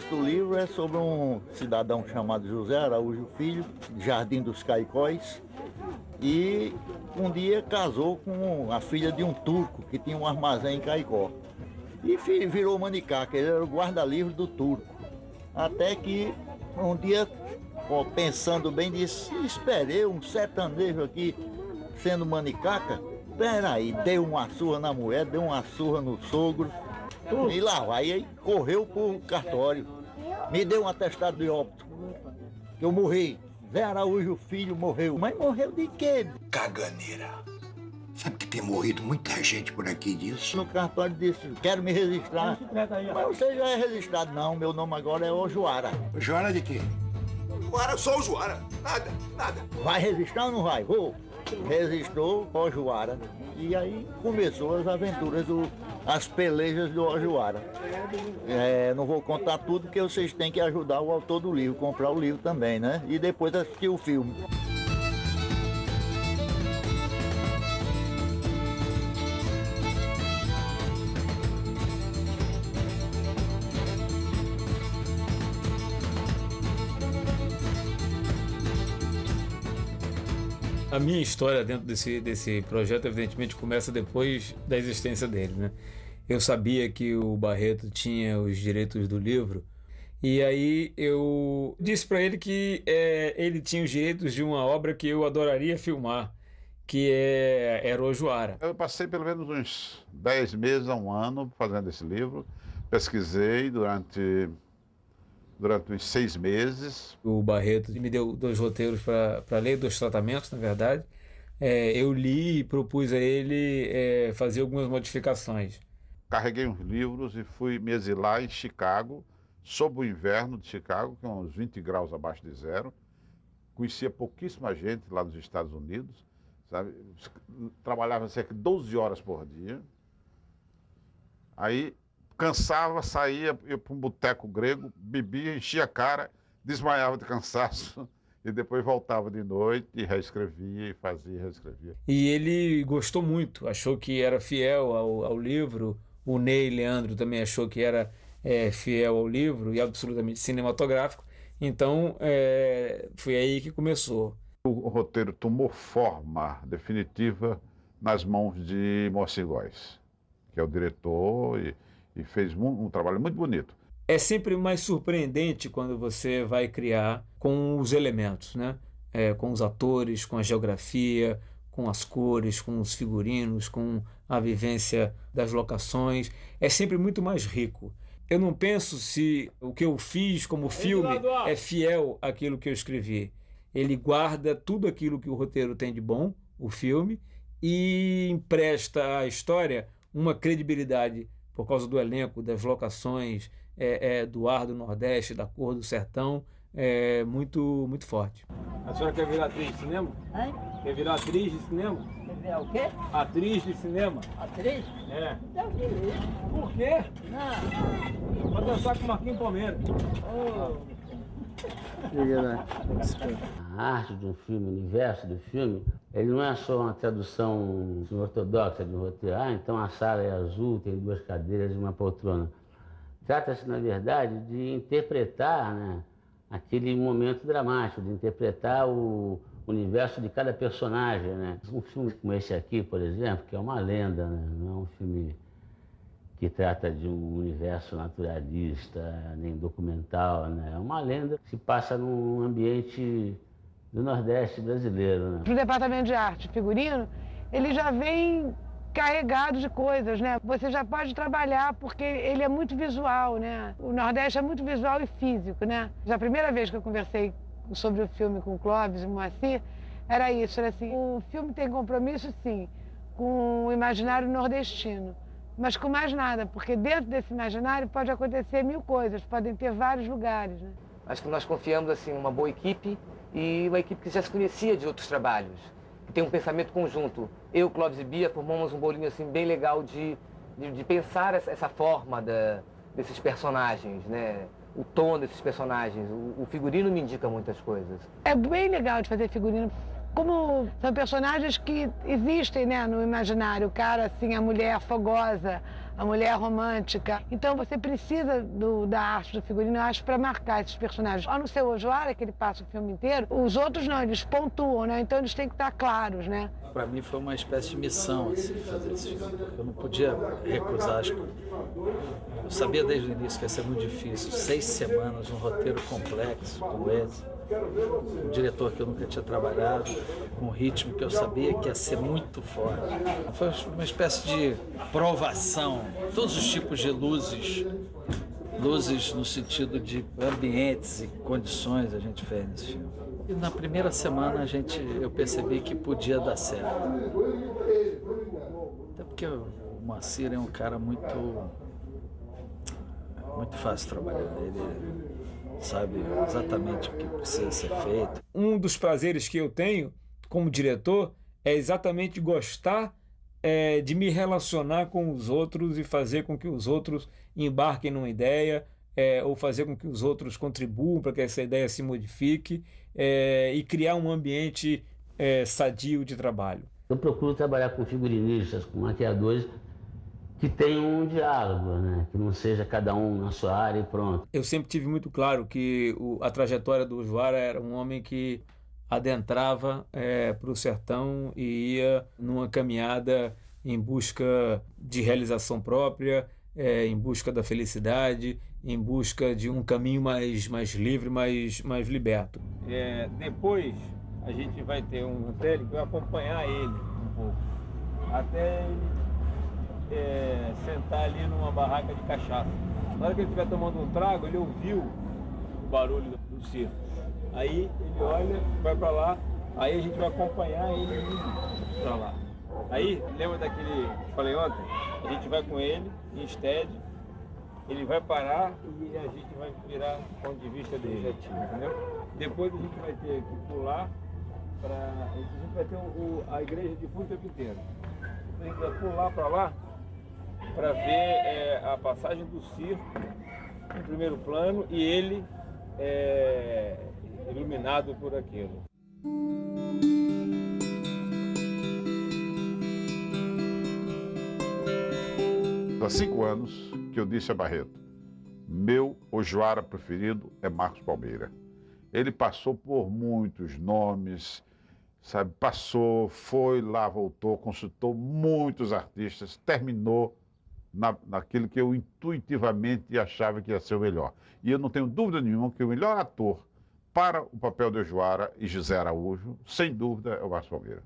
contexto do livro é sobre um cidadão chamado José Araújo Filho, de Jardim dos Caicóis, e um dia casou com a filha de um turco que tinha um armazém em Caicó. E virou manicaca, ele era o guarda-livre do turco. Até que um dia, pensando bem, disse: esperei um sertanejo aqui sendo manicaca. Peraí, deu uma surra na mulher, deu uma surra no sogro. E lá vai, aí correu pro cartório. Me deu um atestado de óbito. Que eu morri. Zé Araújo Filho morreu. Mas morreu de quê? Caganeira. Sabe que tem morrido muita gente por aqui disso? No cartório disse: quero me registrar. Mas você já é registrado. Não, meu nome agora é Ojoara. Joara de quê? Joara, só o Joara. Nada. Vai registrar ou não vai? Vou. Registrou Ojoara. E aí começou as aventuras, as pelejas do Ojoara. Não vou contar tudo, porque vocês têm que ajudar o autor do livro, comprar o livro também, né? E depois assistir o filme. A minha história dentro desse projeto, evidentemente, começa depois da existência dele, né? Eu sabia que o Barreto tinha os direitos do livro, e aí eu disse para ele que ele tinha os direitos de uma obra que eu adoraria filmar, que era o Joara. Eu passei pelo menos uns 10 meses a um ano fazendo esse livro, pesquisei durante uns 6 meses. O Barreto me deu 2 roteiros para ler, 2 tratamentos, na verdade. Eu li e propus a ele fazer algumas modificações. Carreguei uns livros e fui me exilar em Chicago, sob o inverno de Chicago, que é uns 20 graus abaixo de zero. Conhecia pouquíssima gente lá nos Estados Unidos, sabe? Trabalhava cerca de 12 horas por dia. Aí cansava, saía, ia para um boteco grego, bebia, enchia a cara, desmaiava de cansaço e depois voltava de noite e reescrevia e fazia, reescrevia. E ele gostou muito, achou que era fiel ao livro. O Ney Leandro também achou que era fiel ao livro e absolutamente cinematográfico. Então, foi aí que começou. O roteiro tomou forma definitiva nas mãos de Moacir Góes, que é o diretor e fez um trabalho muito bonito. É sempre mais surpreendente quando você vai criar com os elementos, né? Com os atores, com a geografia, com as cores, com os figurinos, com a vivência das locações. É sempre muito mais rico. Eu não penso se o que eu fiz como filme é fiel àquilo que eu escrevi. Ele guarda tudo aquilo que o roteiro tem de bom, o filme, e empresta à história uma credibilidade por causa do elenco, das locações, do ar do Nordeste, da cor do sertão, muito, muito forte. A senhora quer virar atriz de cinema? Hein? Quer virar atriz de cinema? Quer virar o quê? Atriz de cinema? Atriz? É. Deus me livre. Por quê? Não. Pra dançar com o Marquinhos Palmeira. A arte de um filme, o universo do filme, ele não é só uma tradução ortodoxa de um roteiro. Então a sala é azul, tem 2 cadeiras e uma poltrona. Trata-se, na verdade, de interpretar, né, aquele momento dramático, de interpretar o universo de cada personagem, né? Um filme como esse aqui, por exemplo, que é uma lenda, né? Não é um filme que trata de um universo naturalista, nem documental, né? É uma lenda que se passa num ambiente do Nordeste brasileiro, né? O departamento de arte e figurino, ele já vem carregado de coisas, né? Você já pode trabalhar porque ele é muito visual, né? O Nordeste é muito visual e físico, né? A primeira vez que eu conversei sobre o filme com o Clóvis e o Moacir, era isso, era assim, o filme tem compromisso, sim, com o imaginário nordestino, mas com mais nada, porque dentro desse imaginário pode acontecer 1000 coisas, podem ter vários lugares, né? Acho que nós confiamos, assim, numa boa equipe e uma equipe que já se conhecia de outros trabalhos, que tem um pensamento conjunto. Eu, Clóvis e Bia formamos um bolinho, assim, bem legal de pensar essa forma desses personagens, né? O tom desses personagens, o figurino me indica muitas coisas. É bem legal de fazer figurino, Como são personagens que existem, né, no imaginário, o cara assim, a mulher fogosa, a mulher romântica. Então você precisa da arte do figurino, eu acho, para marcar esses personagens. Ó, no Seu Ojoara, que ele passa o filme inteiro, os outros não, eles pontuam, né? Então eles têm que estar claros, né? Para mim foi uma espécie de missão assim, fazer esse filme. Eu não podia recusar as coisas. Eu sabia desde o início que ia ser muito difícil. 6 semanas, um roteiro complexo como esse. Um diretor que eu nunca tinha trabalhado, com um ritmo que eu sabia que ia ser muito forte. Foi uma espécie de provação. Todos os tipos de luzes no sentido de ambientes e condições a gente fez nesse filme. E na primeira semana eu percebi que podia dar certo. Até porque o Moacir é um cara muito fácil de trabalhar. Ele sabe exatamente o que precisa ser feito. Um dos prazeres que eu tenho como diretor é exatamente gostar de me relacionar com os outros e fazer com que os outros embarquem numa ideia, ou fazer com que os outros contribuam para que essa ideia se modifique, e criar um ambiente sadio de trabalho. Eu procuro trabalhar com figurinistas, com maquiadores que tenham um diálogo, né? Que não seja cada um na sua área e pronto. Eu sempre tive muito claro que a trajetória do Ojoara era um homem que adentrava para o sertão e ia numa caminhada em busca de realização própria, em busca da felicidade, em busca de um caminho mais livre, mais liberto. Depois a gente vai ter um hotel que vai acompanhar ele um pouco, até ele sentar ali numa barraca de cachaça. Na hora que ele estiver tomando um trago, ele ouviu o barulho do circo. Aí ele olha, vai para lá, aí a gente vai acompanhar ele indo para lá. Aí, lembra daquele que falei ontem? A gente vai com ele em stead, ele vai parar e a gente vai virar o ponto de vista dele, entendeu? Depois a gente vai ter que pular a gente vai ter a igreja de fundo o tempo inteiro. A gente vai pular para lá para ver a passagem do circo em primeiro plano e ele iluminado por aquilo. Há 5 anos que eu disse a Barreto, meu Ojoara preferido é Marcos Palmeira. Ele passou por muitos nomes, sabe? Passou, foi lá, voltou, consultou muitos artistas, terminou naquilo que eu intuitivamente achava que ia ser o melhor. E eu não tenho dúvida nenhuma que o melhor ator para o papel de Ojoara e José Araújo, sem dúvida, é o Marcos Palmeira.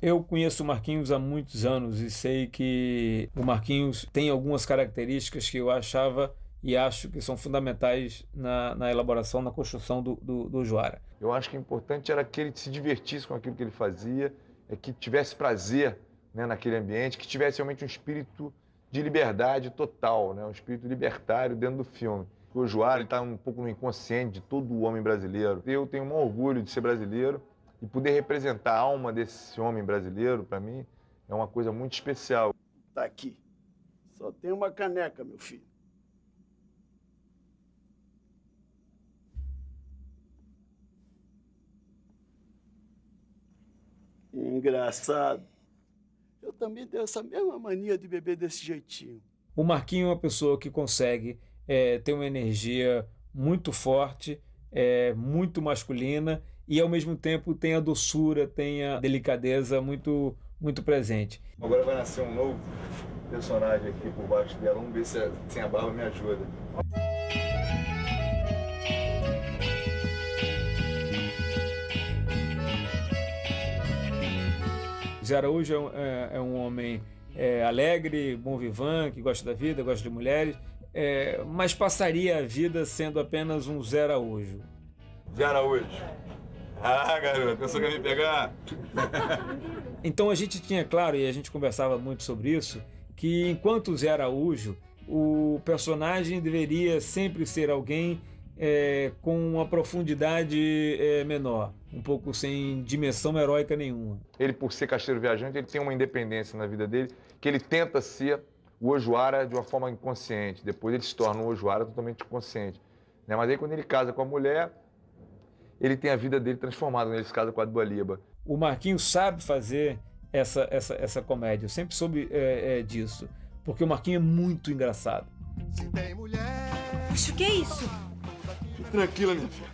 Eu conheço o Marquinhos há muitos anos e sei que o Marquinhos tem algumas características que eu achava e acho que são fundamentais na elaboração, na construção do Ojoara. Eu acho que o importante era que ele se divertisse com aquilo que ele fazia, que tivesse prazer, né, naquele ambiente, que tivesse realmente um espírito de liberdade total, né, um espírito libertário dentro do filme. O Ojoara está um pouco no inconsciente de todo o homem brasileiro. Eu tenho um orgulho de ser brasileiro e poder representar a alma desse homem brasileiro, para mim, é uma coisa muito especial. Tá aqui. Só tem uma caneca, meu filho. Engraçado. Eu também tenho essa mesma mania de beber desse jeitinho. O Marquinhos é uma pessoa que consegue ter uma energia muito forte, muito masculina e, ao mesmo tempo, tem a doçura, tem a delicadeza muito presente. Agora vai nascer um novo personagem aqui por baixo dela. Vamos ver se sem a barba me ajuda. Zé Araújo é um homem alegre, bom vivant, que gosta da vida, gosta de mulheres, mas passaria a vida sendo apenas um Zé Araújo. Zé Araújo. Ah, garoto, pensou que ia me pegar? Então a gente tinha claro, e a gente conversava muito sobre isso, que enquanto Zé Araújo, o personagem deveria sempre ser alguém com uma profundidade menor, um pouco sem dimensão heróica nenhuma. Ele, por ser caixeiro viajante, ele tem uma independência na vida dele, que ele tenta ser o Ojoara de uma forma inconsciente. Depois ele se torna um Ojoara totalmente consciente, né? Mas aí quando ele casa com a mulher, ele tem a vida dele transformada, quando ele se casa com a Dua Lipa. o Marquinhos sabe fazer essa comédia. Eu sempre soube disso, porque o Marquinhos é muito engraçado. Acho que é isso. Tranquila, minha filha.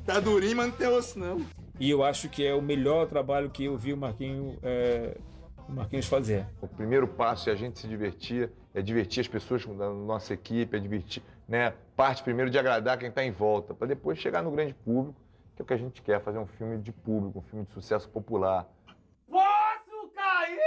Tá durinho, mas não tem osso, não. E eu acho que é o melhor trabalho que eu vi o Marquinhos fazer. O primeiro passo é a gente se divertir, é divertir as pessoas da nossa equipe, é divertir, né? Parte primeiro de agradar quem está em volta, para depois chegar no grande público, que é o que a gente quer, fazer um filme de público, um filme de sucesso popular. Posso cair?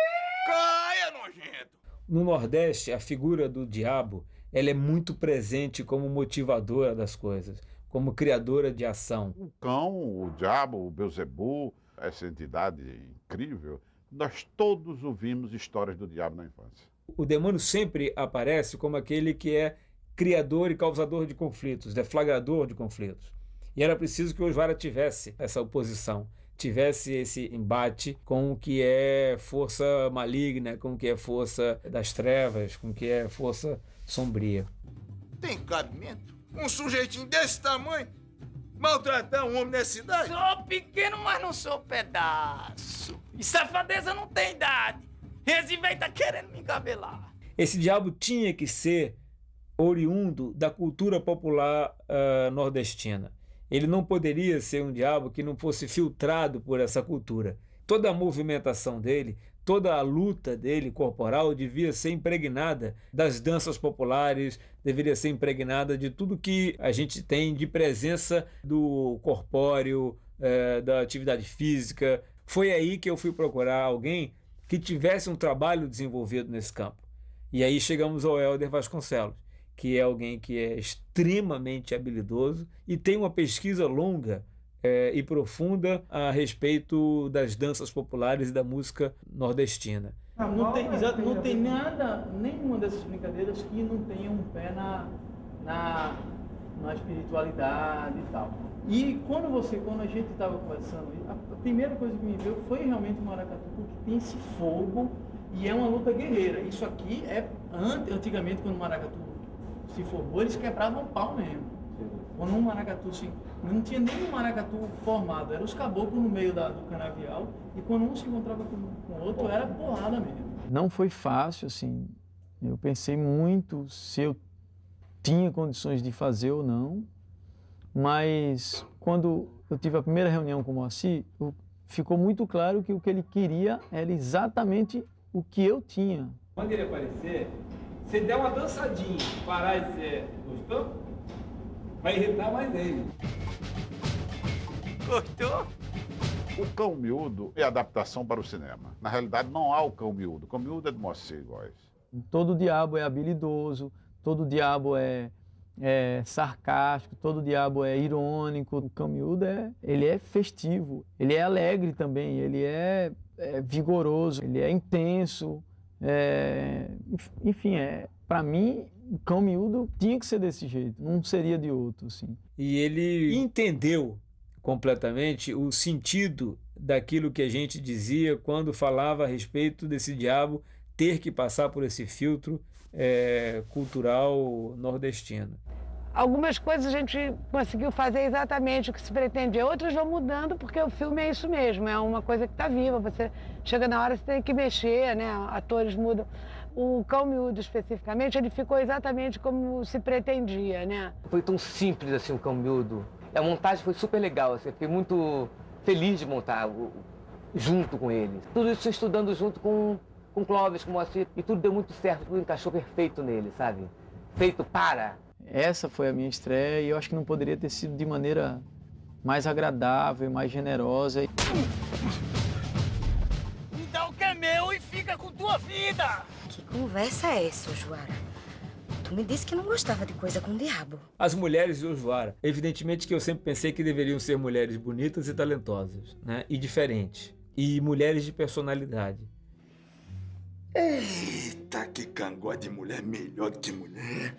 Caia, nojento! No Nordeste, a figura do diabo ela é muito presente como motivadora das coisas, como criadora de ação. O cão, o diabo, o Beelzebub, essa entidade incrível, nós todos ouvimos histórias do diabo na infância. O demônio sempre aparece como aquele que é criador e causador de conflitos, deflagrador de conflitos. E era preciso que o Oswara tivesse essa oposição, tivesse esse embate com o que é força maligna, com o que é força das trevas, com o que é força sombria. Tem cabimento? Um sujeitinho desse tamanho maltratar um homem nessa cidade? Sou pequeno, mas não sou pedaço. E safadeza não tem idade. Esse velho tá querendo me encabelar. Esse diabo tinha que ser oriundo da cultura popular nordestina. Ele não poderia ser um diabo que não fosse filtrado por essa cultura. Toda a movimentação dele, toda a luta dele corporal devia ser impregnada das danças populares, deveria ser impregnada de tudo que a gente tem de presença do corpóreo, da atividade física. Foi aí que eu fui procurar alguém que tivesse um trabalho desenvolvido nesse campo. E aí chegamos ao Hélder Vasconcelos, que é alguém que é extremamente habilidoso e tem uma pesquisa longa e profunda a respeito das danças populares e da música nordestina. Não tem nada, nenhuma dessas brincadeiras que não tenha um pé na espiritualidade e tal. E quando a gente estava conversando, a primeira coisa que me veio foi realmente o maracatu, porque tem esse fogo e é uma luta guerreira. Isso aqui antigamente, quando o maracatu se formou, eles quebravam pau mesmo. Quando um maracatu não tinha nenhum maracatu formado, eram os caboclos no meio do canavial, e quando um se encontrava com o outro, era porrada mesmo. Não foi fácil, assim, eu pensei muito se eu tinha condições de fazer ou não, mas quando eu tive a primeira reunião com o Moacir, ficou muito claro que o que ele queria era exatamente o que eu tinha. Quando ele aparecer, se der uma dançadinha, parar e dizer, gostou? Vai irritar mais ele. Gostou? O Cão Miúdo é adaptação para o cinema. Na realidade, não há o Cão Miúdo. O Cão Miúdo é de Moacir Góes. Todo diabo é habilidoso, todo diabo é sarcástico, todo diabo é irônico. O Cão Miúdo ele é festivo, ele é alegre também, ele é vigoroso, ele é intenso. Enfim, para mim, o Cão Miúdo tinha que ser desse jeito, não seria de outro, assim. E ele entendeu completamente o sentido daquilo que a gente dizia quando falava a respeito desse diabo ter que passar por esse filtro cultural nordestino. Algumas coisas a gente conseguiu fazer exatamente o que se pretendia, outras vão mudando porque o filme é isso mesmo, é uma coisa que está viva, você chega na hora, você tem que mexer, né? Atores mudam. O Cão Miúdo, especificamente, ele ficou exatamente como se pretendia, né? Foi tão simples assim o Cão Miúdo. A montagem foi super legal, assim, fiquei muito feliz de montar junto com ele. Tudo isso estudando junto com o Clóvis, com o Moacir, e tudo deu muito certo, tudo encaixou perfeito nele, sabe? Feito para. Essa foi a minha estreia e eu acho que não poderia ter sido de maneira mais agradável, mais generosa. Me dá o que é meu e fica com tua vida! Que conversa é essa, Oswara? Tu me disse que não gostava de coisa com o diabo. As mulheres de Oswara, evidentemente que eu sempre pensei que deveriam ser mulheres bonitas e talentosas, né? E diferentes. E mulheres de personalidade. Eita, que cangote de mulher melhor do que mulher.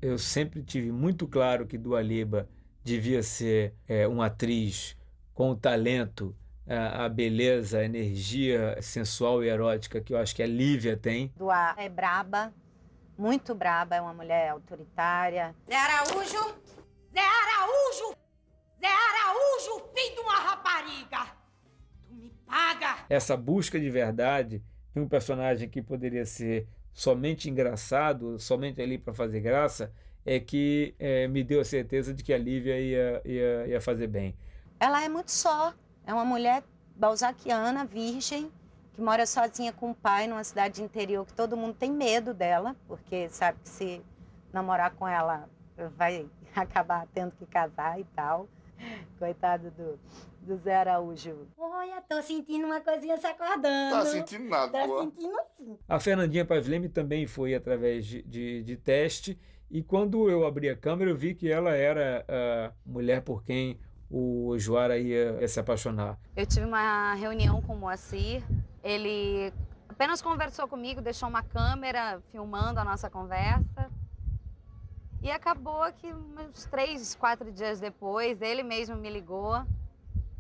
Eu sempre tive muito claro que Dua Lipa devia ser uma atriz com o talento, a beleza, a energia sensual e erótica que eu acho que a Lívia tem. Dua é braba, muito braba, é uma mulher autoritária. Zé Araújo! Zé Araújo! Zé Araújo, filho de uma rapariga! Tu me Paga! Essa busca de verdade de um personagem que poderia ser somente engraçado, somente ali para fazer graça, é que me deu a certeza de que a Lívia ia fazer bem. Ela é muito só. É uma mulher balzaquiana, virgem, que mora sozinha com o pai numa cidade interior que todo mundo tem medo dela, porque sabe que se namorar com ela vai acabar tendo que casar e tal. Coitado do Zé Araújo. Olha, tô sentindo uma coisinha se acordando. Tá sentindo nada, Tá pô. sentindo sim. A Fernandinha Paz Leme também foi através de teste, e quando eu abri a câmera eu vi que ela era a mulher por quem o Joara ia se apaixonar. Eu tive uma reunião com o Moacir, ele apenas conversou comigo, deixou uma câmera filmando a nossa conversa. E acabou que uns 3, 4 dias depois, ele mesmo me ligou.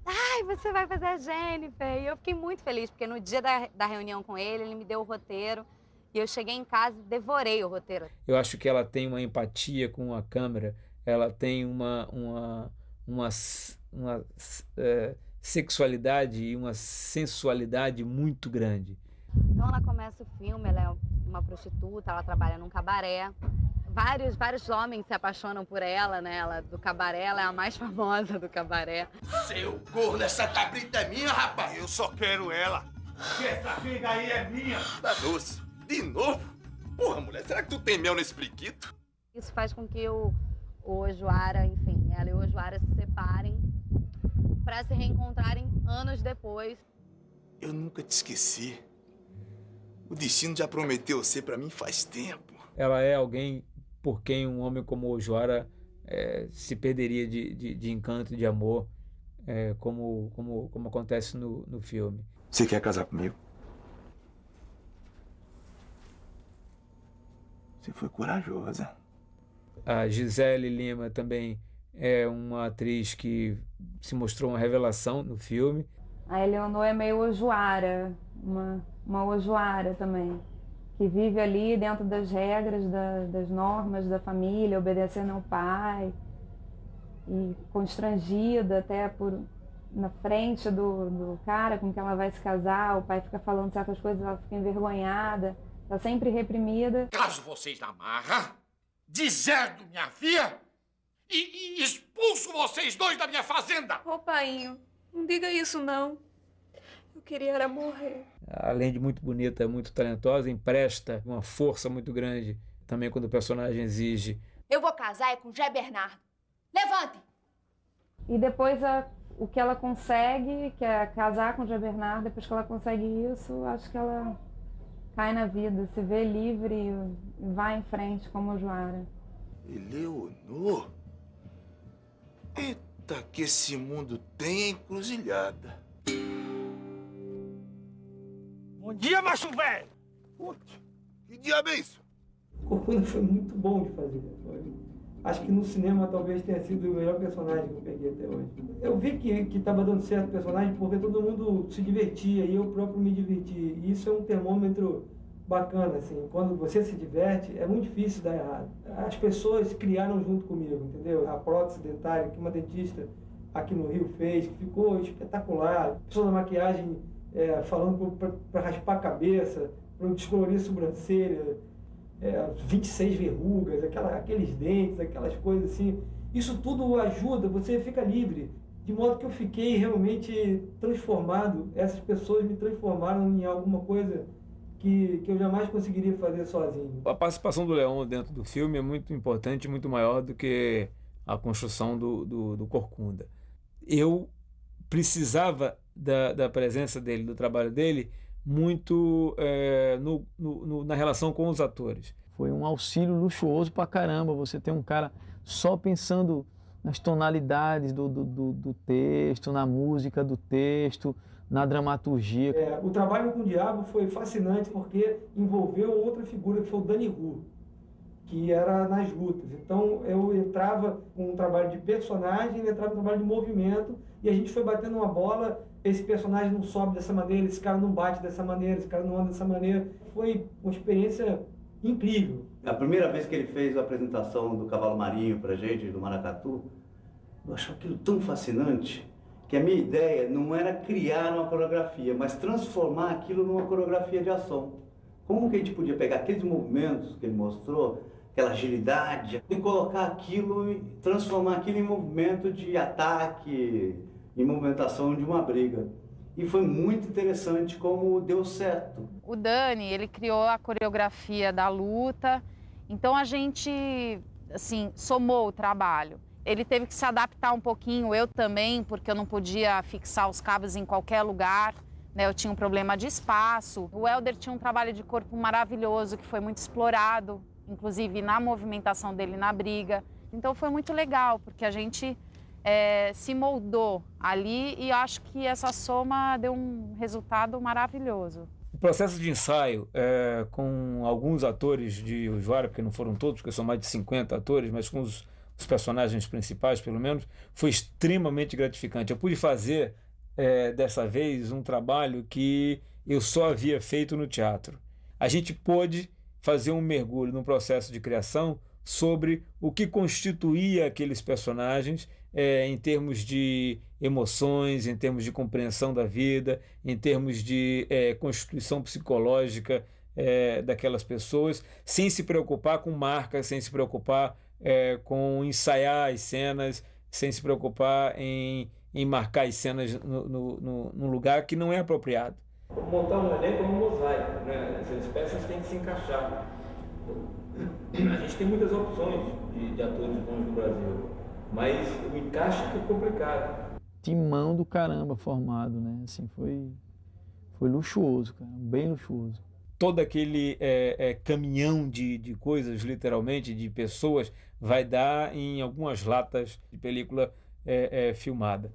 Ai, você vai fazer a Jennifer. E eu fiquei muito feliz, porque no dia da reunião com ele me deu o roteiro. E eu cheguei em casa e devorei o roteiro. Eu acho que ela tem uma empatia com a câmera, ela tem uma sexualidade e uma sensualidade muito grande. Então ela começa o filme, ela é uma prostituta, ela trabalha num cabaré. Vários homens se apaixonam por ela, né? Ela, do cabaré, ela é a mais famosa do cabaré. Seu corno, essa cabrita é minha, rapaz. Eu só quero ela. Que essa figa aí é minha. Tá doce. De novo? Porra, mulher, será que tu tem mel nesse periquito? Isso faz com que o Joara, enfim, ela e o Joara se separem para se reencontrarem anos depois. Eu nunca te esqueci. O destino já prometeu ser pra mim faz tempo. Ela é alguém por quem um homem como o Joara se perderia de encanto, de amor, como acontece no filme. Você quer casar comigo? Você foi corajosa. A Gisele Lima também é uma atriz que se mostrou uma revelação no filme. A Eleonor é meio Ojoara, uma Ojoara também, que vive ali dentro das regras, das normas da família, obedecendo ao pai, e constrangida até na frente do cara com que ela vai se casar, o pai fica falando certas coisas, ela fica envergonhada, está sempre reprimida. Caso vocês na marra, deserdo minha filha e expulso vocês dois da minha fazenda. Ô, painho, não diga isso não. Eu queria era morrer. Além de muito bonita, muito talentosa, empresta uma força muito grande também quando o personagem exige. Eu vou casar com o Jé Bernardo. Levante! E depois o que ela consegue, que é casar com o Jé Bernardo, depois que ela consegue isso, acho que ela cai na vida, se vê livre e vai em frente como o Joara. Eleonor? Eita, que esse mundo tem encruzilhada. Bom dia, macho velho! Putz, que diabo é isso? Corcunda foi muito bom de fazer. Acho que no cinema talvez tenha sido o melhor personagem que eu peguei até hoje. Eu vi que estava dando certo o personagem porque todo mundo se divertia e eu próprio me diverti. E isso é um termômetro bacana, assim. Quando você se diverte, é muito difícil dar errado. As pessoas criaram junto comigo, entendeu? A prótese dentária, que uma dentista aqui no Rio fez, que ficou espetacular. A pessoa da maquiagem falando para raspar a cabeça, para descolorir a sobrancelha, 26 verrugas, aqueles dentes, aquelas coisas assim. Isso tudo ajuda, você fica livre. De modo que eu fiquei realmente transformado. Essas pessoas me transformaram em alguma coisa que eu jamais conseguiria fazer sozinho. A participação do Leon dentro do filme é muito importante, muito maior do que a construção do Corcunda. Eu precisava da presença dele, do trabalho dele, muito na relação com os atores. Foi um auxílio luxuoso pra caramba, você tem um cara só pensando nas tonalidades do texto, na música do texto, na dramaturgia. O trabalho com o Diabo foi fascinante porque envolveu outra figura, que foi o Dani Ru, que era nas lutas. Então eu entrava com um trabalho de personagem, ele entrava com um trabalho de movimento, e a gente foi batendo uma bola, esse personagem não sobe dessa maneira, esse cara não bate dessa maneira, esse cara não anda dessa maneira. Foi uma experiência incrível. A primeira vez que ele fez a apresentação do Cavalo Marinho pra gente, do Maracatu, eu achei aquilo tão fascinante que a minha ideia não era criar uma coreografia, mas transformar aquilo numa coreografia de ação. Como que a gente podia pegar aqueles movimentos que ele mostrou, aquela agilidade, e colocar aquilo, transformar aquilo em movimento de ataque, em movimentação de uma briga. E foi muito interessante como deu certo. O Dani, ele criou a coreografia da luta, então a gente, assim, somou o trabalho. Ele teve que se adaptar um pouquinho, eu também, porque eu não podia fixar os cabos em qualquer lugar, né? Eu tinha um problema de espaço. O Helder tinha um trabalho de corpo maravilhoso, que foi muito explorado, inclusive na movimentação dele na briga. Então foi muito legal, porque a gente se moldou ali e acho que essa soma deu um resultado maravilhoso. O processo de ensaio com alguns atores de Usuária, porque não foram todos, porque são mais de 50 atores, mas com os personagens principais, pelo menos, foi extremamente gratificante. Eu pude fazer, dessa vez, um trabalho que eu só havia feito no teatro. A gente pôde fazer um mergulho no processo de criação sobre o que constituía aqueles personagens em termos de emoções, em termos de compreensão da vida, em termos de constituição psicológica daquelas pessoas, sem se preocupar com marcas, sem se preocupar com ensaiar as cenas, sem se preocupar em marcar as cenas num lugar que não é apropriado. Montar um elenco é um mosaico, né? Essas peças têm que se encaixar. A gente tem muitas opções de atores bons no Brasil, mas o encaixe que é complicado. Timão do caramba formado, né? Assim, foi luxuoso, cara, bem luxuoso. Todo aquele caminhão de coisas, literalmente, de pessoas, vai dar em algumas latas de película filmada.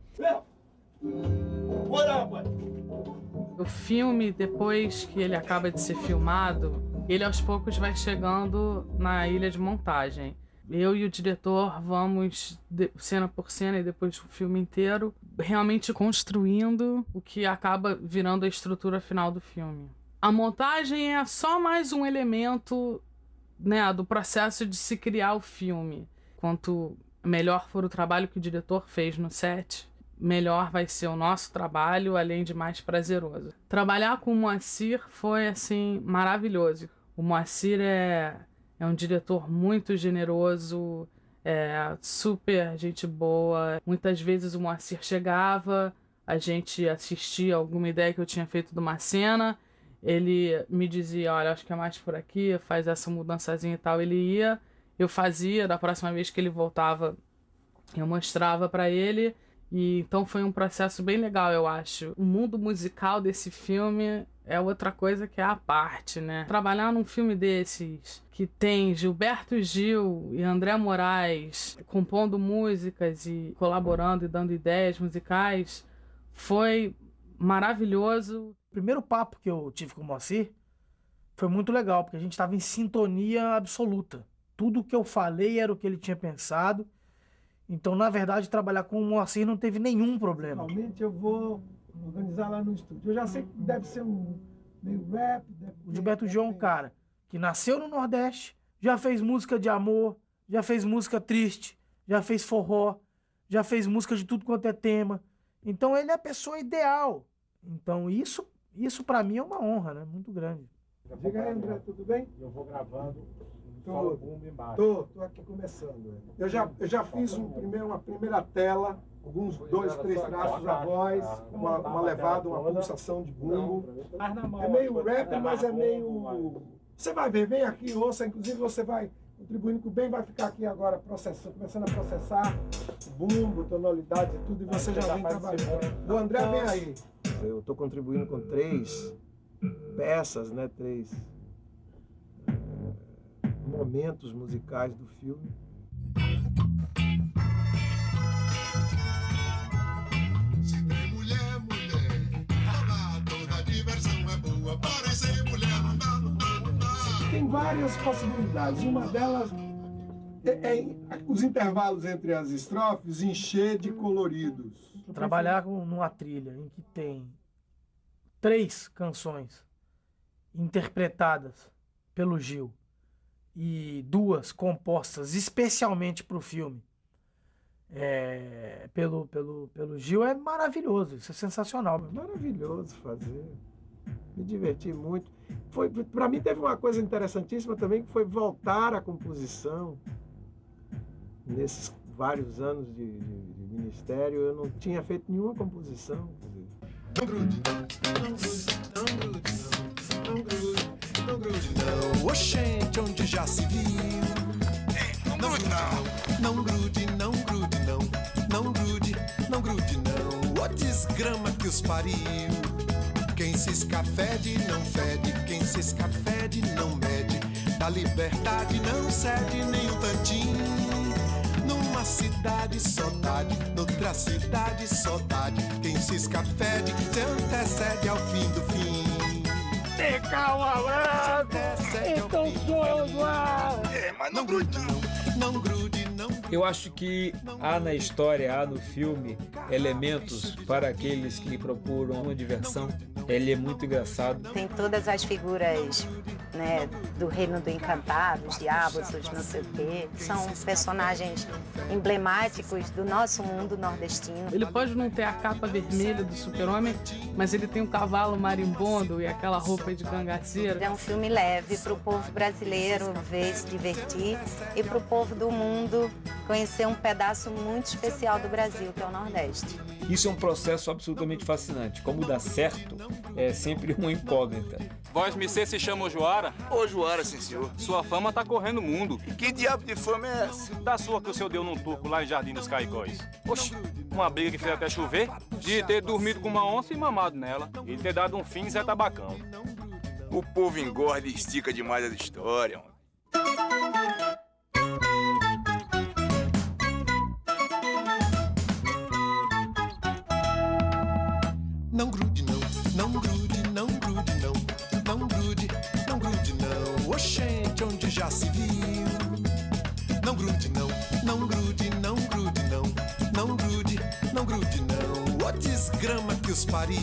O filme, depois que ele acaba de ser filmado, ele aos poucos vai chegando na ilha de montagem. Eu e o diretor vamos, cena por cena e depois o filme inteiro, realmente construindo o que acaba virando a estrutura final do filme. A montagem é só mais um elemento, né, do processo de se criar o filme. Quanto melhor for o trabalho que o diretor fez no set, melhor vai ser o nosso trabalho, além de mais prazeroso. Trabalhar com o Moacir foi, assim, maravilhoso. O Moacir é um diretor muito generoso, super gente boa. Muitas vezes o Moacir chegava, a gente assistia alguma ideia que eu tinha feito de uma cena, ele me dizia, olha, acho que é mais por aqui, faz essa mudançazinha e tal. Ele ia, eu fazia, da próxima vez que ele voltava, eu mostrava para ele. E então foi um processo bem legal, eu acho. O mundo musical desse filme é outra coisa que é à parte, né? Trabalhar num filme desses, que tem Gilberto Gil e André Moraes compondo músicas e colaborando e dando ideias musicais, foi maravilhoso. O primeiro papo que eu tive com o Moacir foi muito legal, porque a gente estava em sintonia absoluta. Tudo que eu falei era o que ele tinha pensado. Então, na verdade, trabalhar com o Moacir não teve nenhum problema. Realmente eu vou organizar lá no estúdio. Eu já sei que deve ser um meio rap. O Gilberto Gil é um cara que nasceu no Nordeste, já fez música de amor, já fez música triste, já fez forró, já fez música de tudo quanto é tema. Então, ele é a pessoa ideal. Então, isso para mim é uma honra, né? Muito grande. Diga aí, André, tudo bem? Eu vou gravando. Tô aqui começando. Eu já fiz uma primeira tela, alguns 2, 3 traços a voz, uma levada, uma pulsação de bumbo. É meio rap, mas é meio... Você vai ver, vem aqui, ouça, inclusive você vai contribuindo com o bem, vai ficar aqui agora começando a processar bumbo, tonalidade e tudo, e você já vem trabalhando. O André vem aí. Eu estou contribuindo com 3 peças, né? 3 momentos musicais do filme. Se tem mulher, toda diversão é boa, porém sem mulher não dá. Tem várias possibilidades. Uma delas é os intervalos entre as estrofes encher de coloridos. Trabalhar numa trilha em que tem 3 canções interpretadas pelo Gil e 2 compostas especialmente para o filme, pelo Gil é maravilhoso, isso é sensacional. Maravilhoso fazer. Me diverti muito. Para mim teve uma coisa interessantíssima também, que foi voltar à composição. Nesses vários anos de ministério, eu não tinha feito nenhuma composição. Não grude, não grude, não grude, não grude, não grude, não. Oxente, onde já se viu. Não grude, não. Não grude, não grude, não. Não grude, não grude, não. Ô desgrama que os pariu. Quem se escafede não fede, quem se escafede não mede. Da liberdade não cede nem um tantinho. Numa cidade saudade, noutra cidade saudade. Quem se escafede se antecede ao fim do fim. Tem calma, branco! Então sou eu, mas não grude não, não grude não. Eu acho que há na história, há no filme, elementos para aqueles que procuram uma diversão. Ele é muito engraçado. Tem todas as figuras, né, do Reino do Encantado, os diabos, os não sei o quê. São personagens emblemáticos do nosso mundo nordestino. Ele pode não ter a capa vermelha do Super-Homem, mas ele tem um cavalo marimbondo e aquela roupa de cangaceira. É um filme leve para o povo brasileiro ver, se divertir, e para o povo do mundo conhecer um pedaço muito especial do Brasil, que é o Nordeste. Isso é um processo absolutamente fascinante. Como dá certo, é sempre uma incógnita. Vós, Missê, se chama Ojuara? Ojuara, sim, senhor. Sua fama tá correndo o mundo. E que diabo de fama é essa? Da sua que o senhor deu num turco lá em Jardim dos Caicóis. Oxi, uma briga que fez até chover, de ter dormido com uma onça e mamado nela, e ter dado um fim Zé Tabacão. O povo engorda e estica demais as histórias. Não grude não, não grude, não grude não. Não grude, não grude não. Oxente, onde já se viu. Não grude não, não grude, não grude não. Não grude, não grude não. Ô desgrama que os pariu.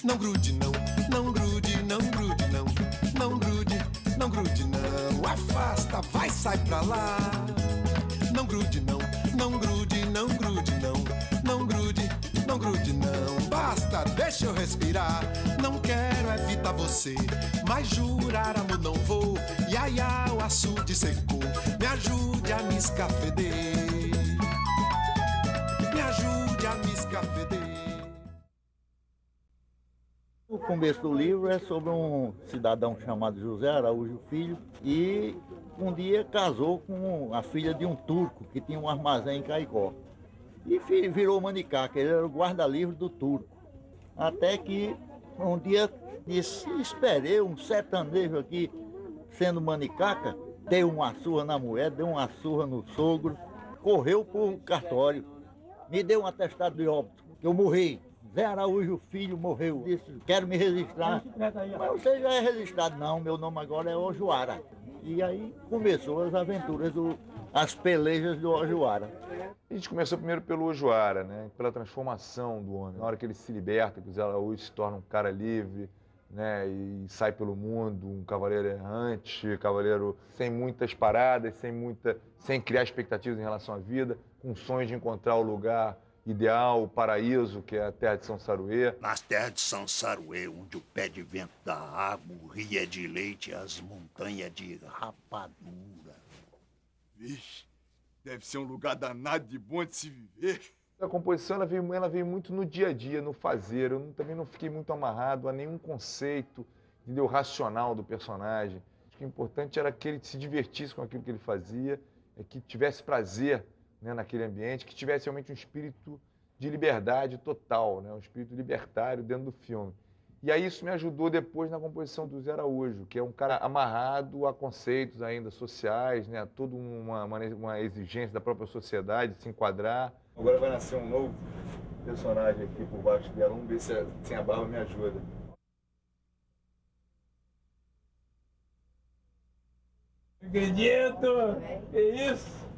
Não grude não, não grude, não grude não. Não grude, não grude não. Afasta, vai, sai pra lá. Não grude não, não grude, não grude não. Não grude, não grude não. Basta, deixa eu respirar. Não quero evitar você, mas jurar amor não vou. Iaia, o açude secou. Me ajude a me escafeder. Me ajude a me escafeder. O começo do livro é sobre um cidadão chamado José Araújo Filho, e um dia casou com a filha de um turco que tinha um armazém em Caicó. E virou manicaca, ele era o guarda-livre do turco. Até que um dia disse, esperei um sertanejo aqui sendo manicaca, deu uma surra na mulher, deu uma surra no sogro, correu pro cartório, me deu um atestado de óbito, que eu morri. Zé Araújo Filho morreu. Disse, quero me registrar. Mas você já é registrado. Não, meu nome agora é Ojuara. E aí começou as aventuras, as pelejas do Ojuara. A gente começou primeiro pelo Ojuara, né? Pela transformação do homem. Na hora que ele se liberta, que o Zé Araújo se torna um cara livre, né? E sai pelo mundo, um cavaleiro errante, cavaleiro sem muitas paradas, sem criar expectativas em relação à vida, com sonhos de encontrar o lugar ideal, o paraíso, que é a terra de São Saruê. Nas terras de São Saruê, onde o pé de vento dá água, o rio é de leite e as montanhas de rapadura. Vixe, deve ser um lugar danado de bom de se viver. A composição ela veio muito no dia a dia, no fazer. Eu também não fiquei muito amarrado a nenhum conceito, entendeu, racional do personagem. Acho que o importante era que ele se divertisse com aquilo que ele fazia, que tivesse prazer, né, naquele ambiente, que tivesse realmente um espírito de liberdade total, né, um espírito libertário dentro do filme. E aí isso me ajudou depois na composição do Zé Araújo, que é um cara amarrado a conceitos ainda sociais, né, toda uma exigência da própria sociedade de se enquadrar. Agora vai nascer um novo personagem aqui por baixo dela, vamos ver se sem a barba me ajuda. Não acredito! Que isso?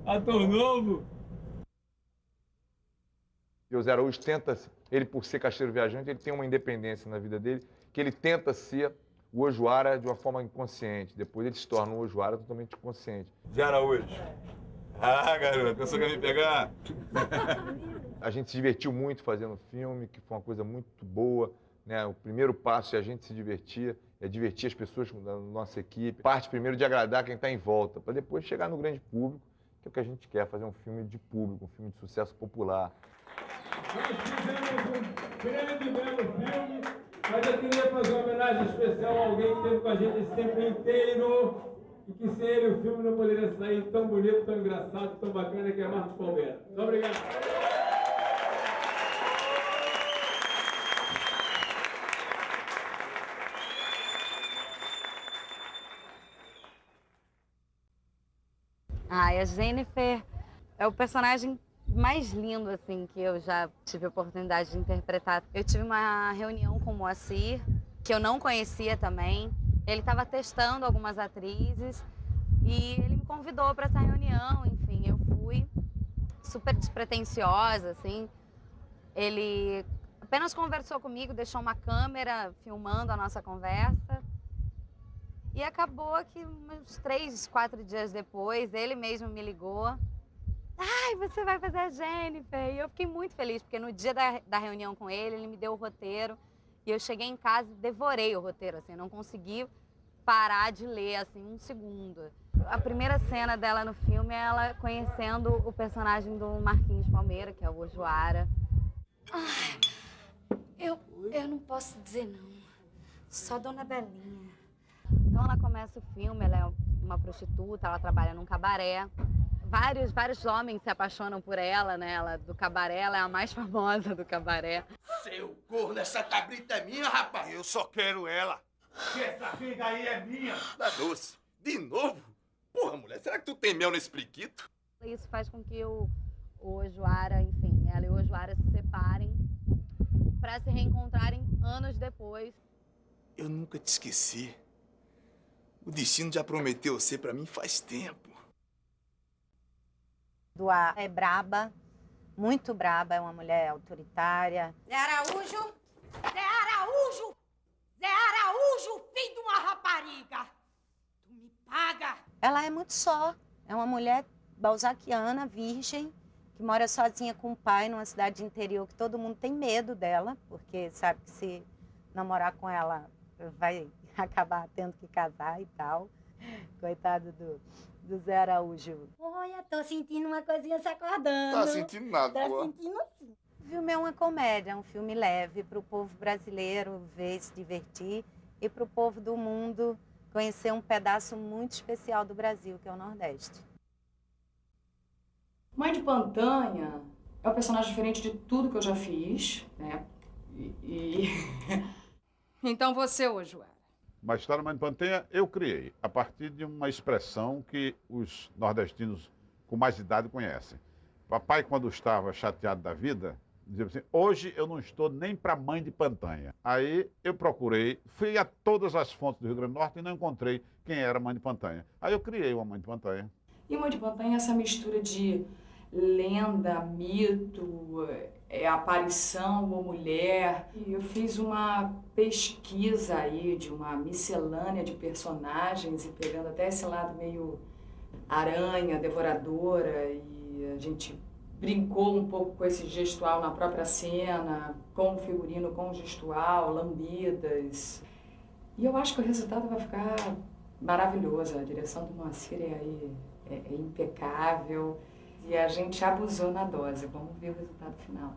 Ator novo! E o Zé Araújo tenta, ele por ser caixeiro viajante, ele tem uma independência na vida dele, que ele tenta ser o Ojuara de uma forma inconsciente. Depois ele se torna um Ojuara totalmente consciente. Zé Araújo, Ah, garoto, pensou que ia me pegar? A gente se divertiu muito fazendo o filme, que foi uma coisa muito boa, né? O primeiro passo é a gente se divertir, é divertir as pessoas da nossa equipe. Parte primeiro de agradar quem está em volta, para depois chegar no grande público, que é o que a gente quer, fazer um filme de público, um filme de sucesso popular. Nós fizemos um grande e belo filme, mas eu queria fazer uma homenagem especial a alguém que esteve com a gente esse tempo inteiro e que sem ele o filme não poderia sair tão bonito, tão engraçado, tão bacana, que é Marcos Palmeira. Muito obrigado. Ai, a Jennifer é o personagem mais lindo, assim, que eu já tive a oportunidade de interpretar. Eu tive uma reunião com o Moacir, que eu não conhecia também. Ele estava testando algumas atrizes e ele me convidou para essa reunião. Enfim, eu fui super despretensiosa, assim. Ele apenas conversou comigo, deixou uma câmera filmando a nossa conversa. E acabou que uns 3, 4 dias depois, ele mesmo me ligou. Ai, você vai fazer a Jennifer. E eu fiquei muito feliz, porque no dia da reunião com ele, ele me deu o roteiro. E eu cheguei em casa e devorei o roteiro, assim, não consegui parar de ler, assim, um segundo. A primeira cena dela no filme é ela conhecendo o personagem do Marquinhos Palmeira, que é o Ojuara. Ai, eu não posso dizer não. Só Dona Belinha. Então ela começa o filme, ela é uma prostituta, ela trabalha num cabaré. Vários homens se apaixonam por ela, né? Ela, do cabaré, ela é a mais famosa do cabaré. Seu corno, essa cabrita é minha, rapaz. Eu só quero ela. Que essa figa aí é minha. Da doce. De novo? Porra, mulher, será que tu tem mel nesse priquito? Isso faz com que o Ojuara, enfim, ela e o Ojuara se separem para se reencontrarem anos depois. Eu nunca te esqueci. O destino já prometeu ser pra mim faz tempo. Dua é braba, muito braba, é uma mulher autoritária. Zé Araújo! Zé Araújo! Zé Araújo, filho de uma rapariga! Tu me paga! Ela é muito só, é uma mulher balzaquiana, virgem, que mora sozinha com o pai numa cidade de interior que todo mundo tem medo dela, porque sabe que se namorar com ela vai acabar tendo que casar e tal. Coitado do Zé Araújo. Olha, tô sentindo uma coisinha se acordando. Tá sentindo nada, Tá pô. sentindo sim. O filme é uma comédia, é um filme leve para o povo brasileiro ver, se divertir, e para o povo do mundo conhecer um pedaço muito especial do Brasil, que é o Nordeste. Mãe de Pantanha é um personagem diferente de tudo que eu já fiz, né? Então você, Ojuara. Uma história Mãe de Pantanha eu criei, a partir de uma expressão que os nordestinos com mais idade conhecem. Papai, quando estava chateado da vida, dizia assim, hoje eu não estou nem para Mãe de Pantanha. Aí eu procurei, fui a todas as fontes do Rio Grande do Norte e não encontrei quem era Mãe de Pantanha. Aí eu criei uma Mãe de Pantanha. E Mãe de Pantanha é essa mistura de lenda, mito, aparição ou mulher. E eu fiz uma pesquisa aí de uma miscelânea de personagens e pegando até esse lado meio aranha, devoradora, e a gente brincou um pouco com esse gestual na própria cena, com o figurino, com o gestual, lambidas. E eu acho que o resultado vai ficar maravilhoso. A direção do Moacir é impecável. E a gente abusou na dose. Vamos ver o resultado final.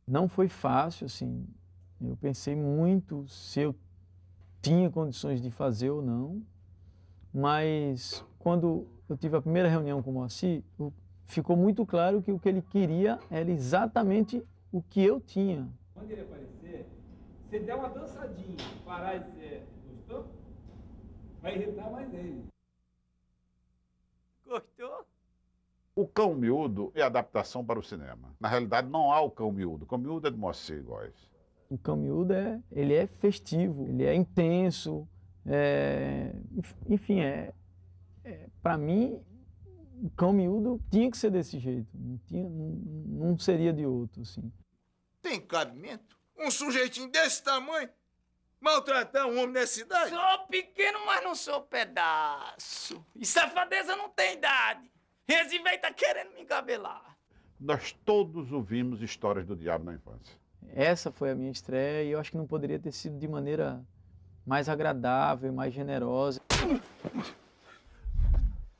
Não foi fácil, assim. Eu pensei muito se eu tinha condições de fazer ou não. Mas quando eu tive a primeira reunião com o Moacir, ficou muito claro que o que ele queria era exatamente o que eu tinha. Quando ele aparecer, você der uma dançadinha, parar e dizer, gostou? Vai irritar mais ele. Gostou? O Cão Miúdo é adaptação para o cinema. Na realidade, não há o Cão Miúdo. O Cão Miúdo é de Moacir Góes. O Cão Miúdo ele é festivo, ele é intenso, enfim, para mim, o Cão Miúdo tinha que ser desse jeito, não seria de outro, assim. Tem cabimento? Um sujeitinho desse tamanho? Maltratar um homem nessa idade? Sou pequeno, mas não sou pedaço. E safadeza não tem idade. Esse velho tá querendo me encabelar. Nós todos ouvimos histórias do diabo na infância. Essa foi a minha estreia e eu acho que não poderia ter sido de maneira mais agradável, mais generosa.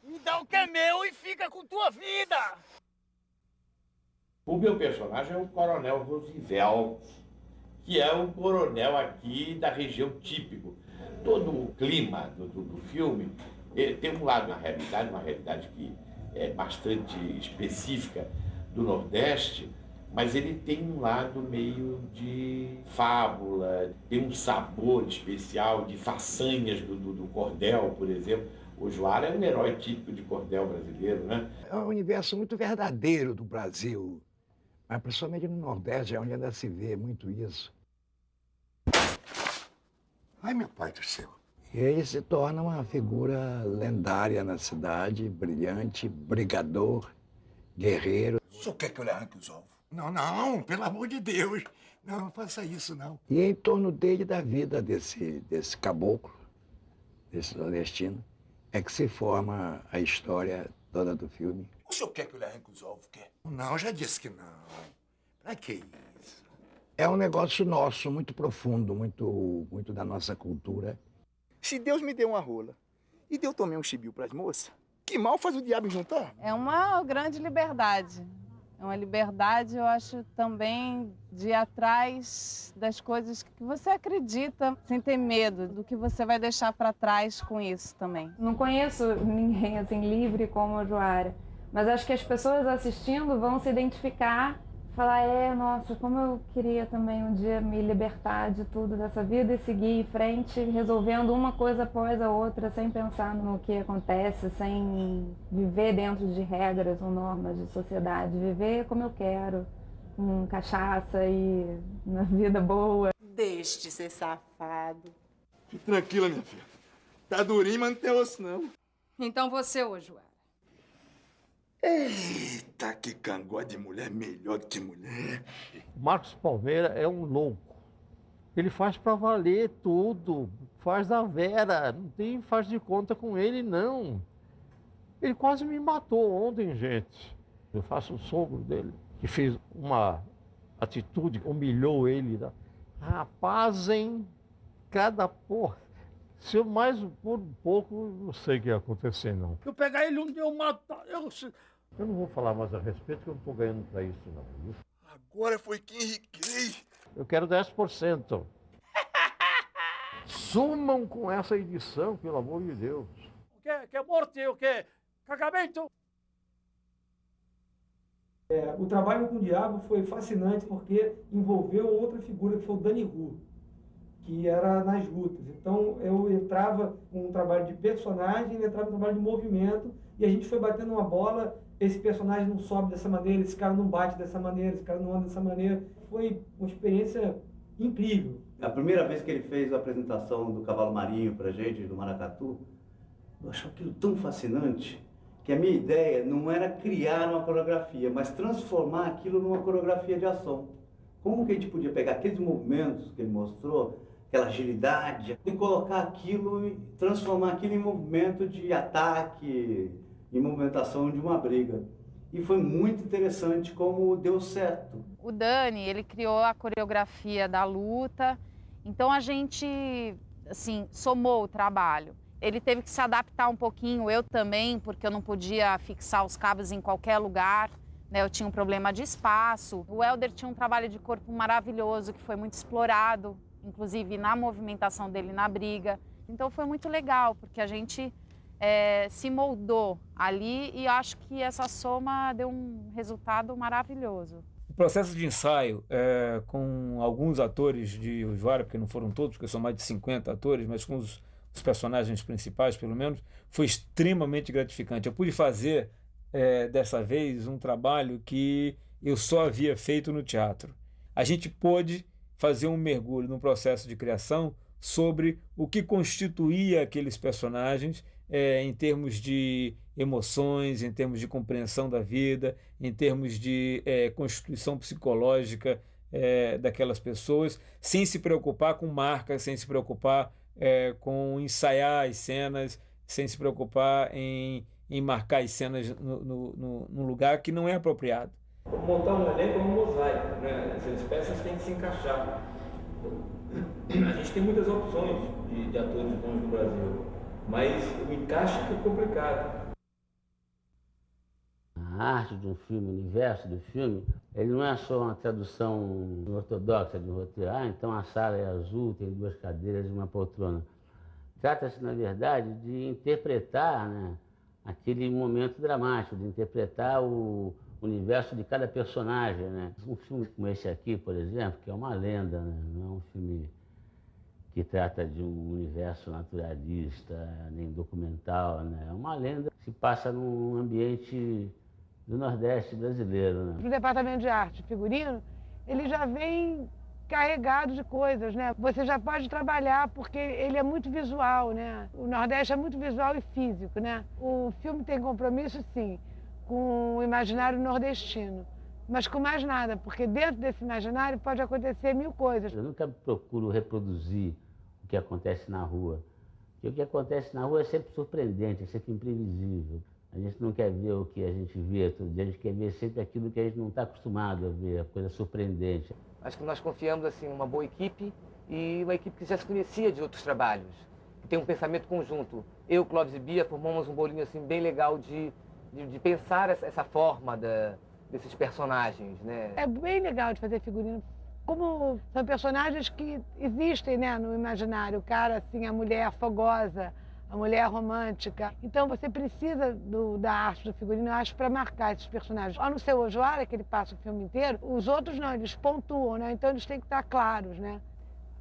Me dá o que é meu e fica com tua vida. O meu personagem é o Coronel Roosevelt, que é um coronel aqui da região típico. Todo o clima do filme tem um lado, uma realidade que é bastante específica do Nordeste, mas ele tem um lado meio de fábula, tem um sabor especial de façanhas do cordel, por exemplo. O Joara é um herói típico de cordel brasileiro, né? É um universo muito verdadeiro do Brasil, mas principalmente no Nordeste, é onde ainda se vê muito isso. Ai, meu pai do céu. E ele se torna uma figura lendária na cidade, brilhante, brigador, guerreiro. O senhor quer que eu lhe arranque os ovos? Não, não, pelo amor de Deus. Não, não faça isso, não. E é em torno dele, da vida desse caboclo, desse nordestino, é que se forma a história toda do filme. O senhor quer que eu lhe arranque os ovos? Quer? Não, já disse que não. Pra que isso? É um negócio nosso, muito profundo, muito da nossa cultura. Se Deus me deu uma rola e deu também um chibio pras moças, que mal faz o diabo juntar? É uma grande liberdade. É uma liberdade, eu acho, também de ir atrás das coisas que você acredita, sem ter medo do que você vai deixar para trás com isso também. Não conheço ninguém assim livre como a Joara, mas acho que as pessoas assistindo vão se identificar, falar, nossa, como eu queria também um dia me libertar de tudo dessa vida e seguir em frente, resolvendo uma coisa após a outra, sem pensar no que acontece, sem viver dentro de regras ou normas de sociedade, viver como eu quero, com cachaça e na vida boa. Deixe de ser safado. Fique tranquila, minha filha. Tá durinho, mas não tem osso, não. Então você, ô Joara. Eita, que cangote de mulher melhor do que mulher. Marcos Palmeira é um louco. Ele faz pra valer tudo. Faz a Vera. Não tem faz de conta com ele, não. Ele quase me matou ontem, gente. Eu faço o sogro dele, que fez uma atitude que humilhou ele. Rapaz, hein? Cada porra. Se eu mais por um pouco, não sei o que ia acontecer, não. Eu pegar ele um dia, eu matar. Eu não vou falar mais a respeito, porque eu não estou ganhando para isso, não. Viu? Agora foi que enriquei. Eu quero 10%. Sumam com essa edição, pelo amor de Deus. O que é morte? O que é cagamento? O trabalho com o Diabo foi fascinante porque envolveu outra figura que foi o Dani Ru, que era nas lutas. Então eu entrava com um trabalho de personagem, ele entrava com um trabalho de movimento, e a gente foi batendo uma bola, esse personagem não sobe dessa maneira, esse cara não bate dessa maneira, esse cara não anda dessa maneira. Foi uma experiência incrível. A primeira vez que ele fez a apresentação do Cavalo Marinho pra gente, do Maracatu, eu achei aquilo tão fascinante, que a minha ideia não era criar uma coreografia, mas transformar aquilo numa coreografia de ação. Como que a gente podia pegar aqueles movimentos que ele mostrou, aquela agilidade, e colocar aquilo e transformar aquilo em movimento de ataque, em movimentação de uma briga. E foi muito interessante como deu certo. O Dani, ele criou a coreografia da luta, então a gente, assim, somou o trabalho. Ele teve que se adaptar um pouquinho, eu também, porque eu não podia fixar os cabos em qualquer lugar, né? Eu tinha um problema de espaço. O Helder tinha um trabalho de corpo maravilhoso, que foi muito explorado, inclusive na movimentação dele na briga. Então foi muito legal, porque a gente se moldou ali e acho que essa soma deu um resultado maravilhoso. O processo de ensaio com alguns atores de Joara, porque não foram todos, porque são mais de 50 atores, mas com os personagens principais, pelo menos, foi extremamente gratificante. Eu pude fazer, dessa vez, um trabalho que eu só havia feito no teatro. A gente pôde fazer um mergulho no processo de criação sobre o que constituía aqueles personagens em termos de emoções, em termos de compreensão da vida, em termos de constituição psicológica daquelas pessoas, sem se preocupar com marcas, sem se preocupar com ensaiar as cenas, sem se preocupar em marcar as cenas num lugar que não é apropriado. Montar um elenco é um mosaico, né? Essas peças têm que se encaixar. A gente tem muitas opções de atores bons no Brasil, mas o encaixe é complicado. A arte de um filme, o universo do filme, ele não é só uma tradução ortodoxa de um roteiro. Então a sala é azul, tem 2 cadeiras e uma poltrona. Trata-se, na verdade, de interpretar, né, aquele momento dramático, de interpretar o universo de cada personagem, né? Um filme como esse aqui, por exemplo, que é uma lenda, né? Não é um filme que trata de um universo naturalista, nem documental, né? É uma lenda que se passa num ambiente do Nordeste brasileiro, né? O departamento de arte e figurino, ele já vem carregado de coisas, né? Você já pode trabalhar porque ele é muito visual, né? O Nordeste é muito visual e físico, né? O filme tem compromisso, sim, com o imaginário nordestino, mas com mais nada, porque dentro desse imaginário pode acontecer 1000 coisas. Eu nunca procuro reproduzir o que acontece na rua, porque o que acontece na rua é sempre surpreendente, é sempre imprevisível. A gente não quer ver o que a gente vê todo dia, a gente quer ver sempre aquilo que a gente não está acostumado a ver, a coisa surpreendente. Acho que nós confiamos assim, numa boa equipe e uma equipe que já se conhecia de outros trabalhos, que tem um pensamento conjunto. Eu, Clóvis e Bia formamos um bolinho assim, bem legal de pensar essa forma desses personagens, né? É bem legal de fazer figurino. Como são personagens que existem, né, no imaginário. O cara, assim, a mulher fogosa, a mulher romântica. Então você precisa da arte do figurino, eu acho, para marcar esses personagens. Lá no Seu Ojoara, que ele passa o filme inteiro, os outros não, eles pontuam, né? Então eles têm que estar claros, né?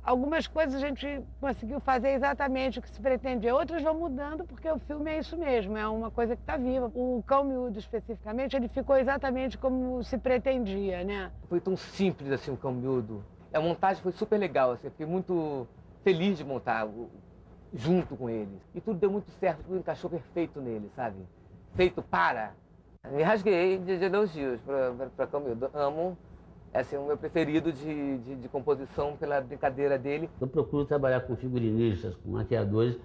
Algumas coisas a gente conseguiu fazer exatamente o que se pretendia, outras vão mudando porque o filme é isso mesmo, é uma coisa que está viva. O Cão Miúdo, especificamente, ele ficou exatamente como se pretendia, né? Foi tão simples assim o Cão Miúdo. A montagem foi super legal, assim, eu fiquei muito feliz de montar junto com eles. E tudo deu muito certo, tudo encaixou perfeito nele, sabe? Feito para. Me rasguei de elogios para Cão Miúdo. Amo. Esse é o meu preferido de composição pela brincadeira dele. Eu procuro trabalhar com figurinistas, com maquiadores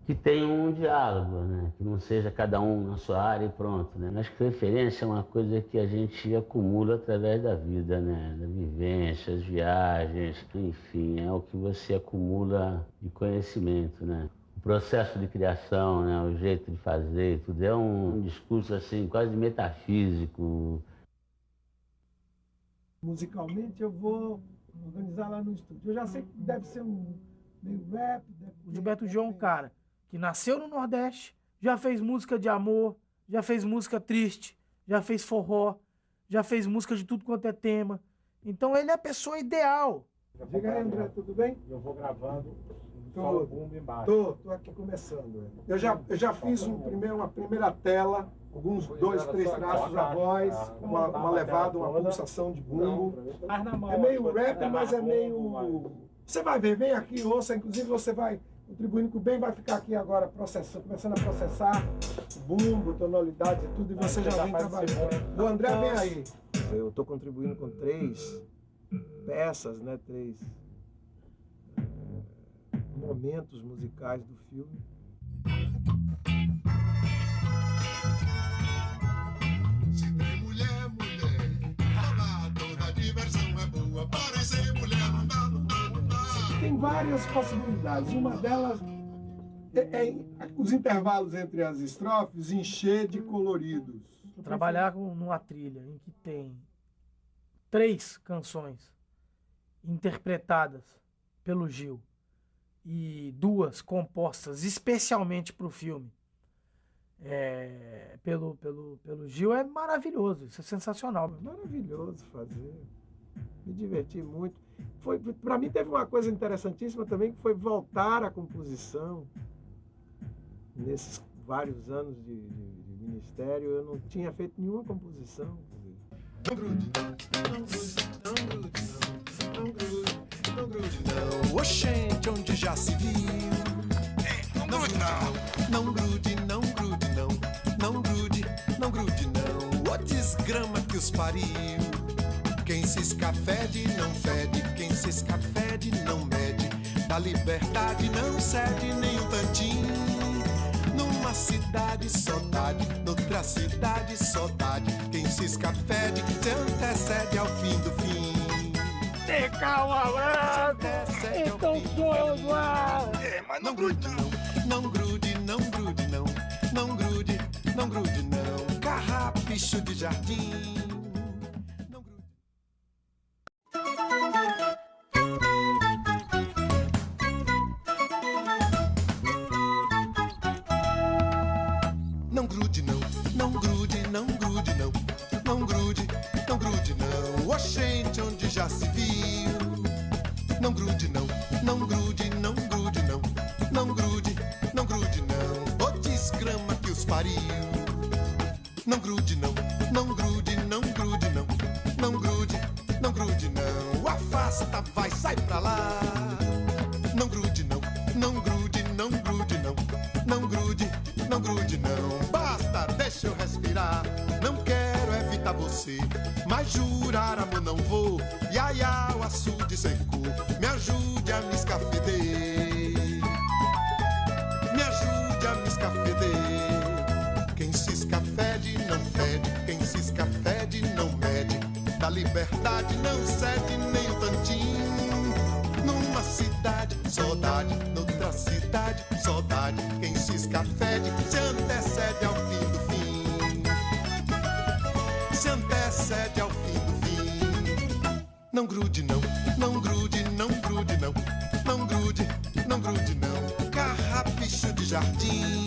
que tenham um diálogo, né? Que não seja cada um na sua área e pronto, né? Acho que referência é uma coisa que a gente acumula através da vida, né? Da vivência, as viagens, enfim, é o que você acumula de conhecimento, né? O processo de criação, né? O jeito de fazer, tudo é um discurso assim quase metafísico. Musicalmente eu vou organizar lá no estúdio. Eu já sei que deve ser um meio rap. O Gilberto Gil é um cara que nasceu no Nordeste, já fez música de amor, já fez música triste, já fez forró, já fez música de tudo quanto é tema. Então ele é a pessoa ideal. Diga aí, André, tudo bem? Eu vou gravando Tô aqui começando. Eu já fiz uma primeira tela, alguns 2, 3 traços a voz, uma levada, uma pulsação de bumbo. É meio rap, mas é meio... Você vai ver, vem aqui, ouça, inclusive você vai contribuindo com o bem, vai ficar aqui agora começando a processar bumbo, tonalidade e tudo, e você já vem trabalhando. O André vem aí. Eu estou contribuindo com 3 peças, né? 3 momentos musicais do filme. Se tem mulher, olá, toda diversão é boa, porém ser mulher não dá. Tem várias possibilidades. Uma delas é os intervalos entre as estrofes encher de coloridos. Trabalhar numa trilha em que tem 3 canções interpretadas pelo Gil e 2 compostas especialmente para o filme pelo Gil é maravilhoso, isso é sensacional. Maravilhoso fazer, me diverti muito. Para mim teve uma coisa interessantíssima também, que foi voltar à composição. Nesses vários anos de ministério, eu não tinha feito nenhuma composição. Não grude, não grude, não grude, não grude, não. Oxente, onde já se viu. Não grude, não. Não grude, não grude, não. Não grude, não grude, não. Ô desgrama que os pariu. Quem cisca fede, não fede. Quem cisca fede, não mede. Da liberdade não cede nem um tantinho. Numa cidade saudade, noutra cidade saudade. Quem cisca fede, se antecede ao fim do fim. Tem calma, então sou mas não grude não, não grude, não grude não. Não grude, não grude não. Carrapicho de jardim. Não grude não, não grude, não grude não. Não grude, não grude não. Oxente, onde já se viu. Não grude não, não grude, não grude não. Não grude, não grude não. Ô desgrama que os pariu. Não grude não, não grude, não grude não. Não grude, não grude não. Afasta, vai, sai pra lá. Não grude não, não grude, não grude não. Não grude, não grude não. Basta, deixa eu respirar. Não quero evitar você, mas jurar amor não vou. Iaia, o açude secou. Me ajude a me escafeder. Me ajude a me escafeder. Quem cisca fede, não fede. Quem cisca fede, não mede. Da liberdade não cede nem um tantinho. Numa cidade, saudade. Noutra cidade, saudade. Quem cisca fede, se antecede ao fim do fim. Se antecede ao fim do fim. Não grude não, não grude, não grude não. Não grude, não grude não. Carrapicho de jardim.